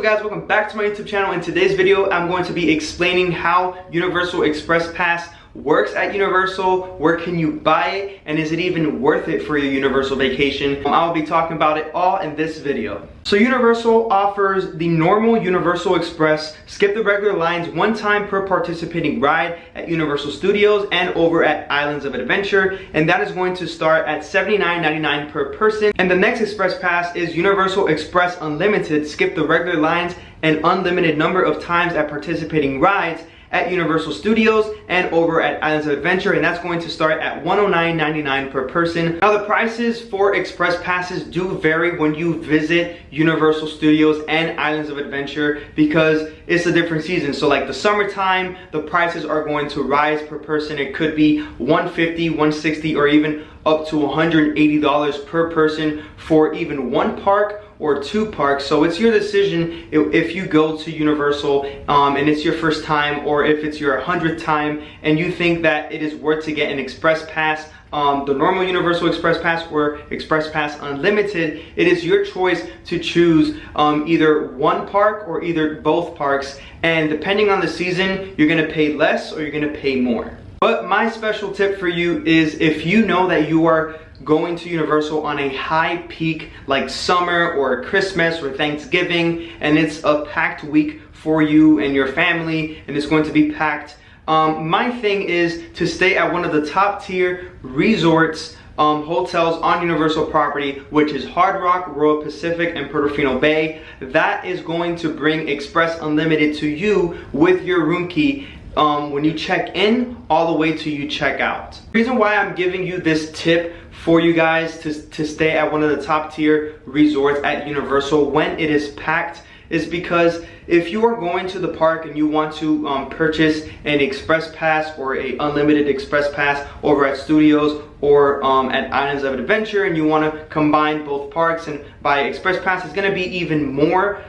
guys, welcome back to my YouTube channel. In today's video, I'm going to be explaining how Universal Express Pass works at Universal, where can you buy it, and is it even worth it for your Universal vacation? I'll be talking about it all in this video. So Universal offers the normal Universal Express, skip the regular lines one time per participating ride at Universal Studios and over at Islands of Adventure, and that is going to start at $79.99 per person. And the next Express Pass is Universal Express Unlimited, skip the regular lines and unlimited number of times at participating rides at Universal Studios and over at Islands of Adventure, and that's going to start at $109.99 per person. Now the prices for Express Passes do vary when you visit Universal Studios and Islands of Adventure because it's a different season. So like the summertime, the prices are going to rise per person. It could be $150, $160, or even up to $180 per person for even one park or two parks. So it's your decision if you go to Universal and it's your first time, or if it's your 100th time and you think that it is worth to get an Express Pass, the normal Universal Express Pass or Express Pass Unlimited. It is your choice to choose either one park or either both parks, and depending on the season, you're gonna pay less or you're gonna pay more. But my special tip for you is if you know that you are going to Universal on a high peak like summer or Christmas or Thanksgiving, and it's a packed week for you and your family and it's going to be packed, my thing is to stay at one of the top tier resorts, hotels on Universal property, which is Hard Rock, Royal Pacific, and Portofino Bay. That is going to bring Express Unlimited to you with your room key when you check in all the way to you check out. The reason why I'm giving you this tip for you guys to stay at one of the top tier resorts at Universal when it is packed is because if you are going to the park and you want to purchase an Express Pass or a unlimited Express Pass over at Studios or at Islands of Adventure, and you want to combine both parks and buy Express Pass, it's going to be even more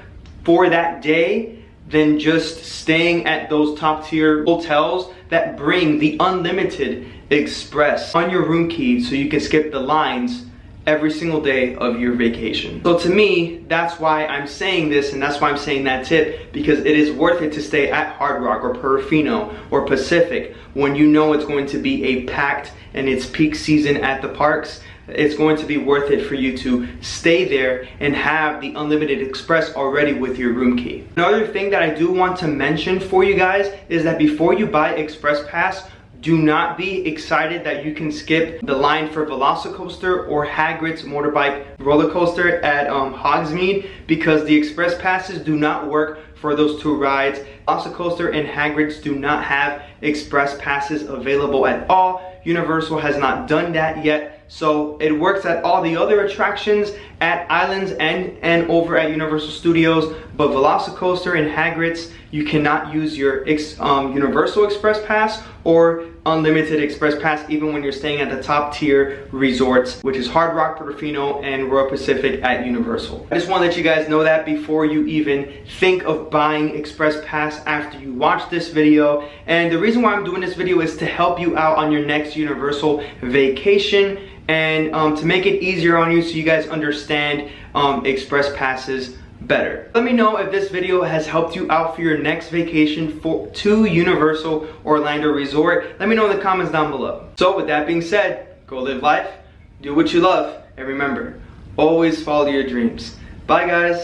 for that day than just staying at those top tier hotels that bring the unlimited Express on your room key so you can skip the lines every single day of your vacation. So to me, that's why I'm saying this, and that's why I'm saying that tip, because it is worth it to stay at Hard Rock or Portofino or Pacific when you know it's going to be a packed and it's peak season at the parks. It's going to be worth it for you to stay there and have the unlimited Express already with your room key. Another thing that I do want to mention for you guys is that before you buy Express Pass, do not be excited that you can skip the line for Velocicoaster or Hagrid's motorbike roller coaster at Hogsmeade, because the Express Passes do not work for those two rides. Velocicoaster and Hagrid's do not have Express Passes available at all. Universal has not done that yet. So it works at all the other attractions at Islands and over at Universal Studios, but Velocicoaster and Hagrid's, you cannot use your Universal Express Pass or Unlimited Express Pass even when you're staying at the top tier resorts, which is Hard Rock, Portofino, and Royal Pacific at Universal. I just want to let you guys know that before you even think of buying Express Pass after you watch this video. And the reason why I'm doing this video is to help you out on your next Universal vacation and to make it easier on you so you guys understand Express Passes better. Let me know if this video has helped you out for your next vacation to Universal Orlando Resort. Let me know in the comments down below. So with that being said, go live life, do what you love, and remember, always follow your dreams. Bye guys.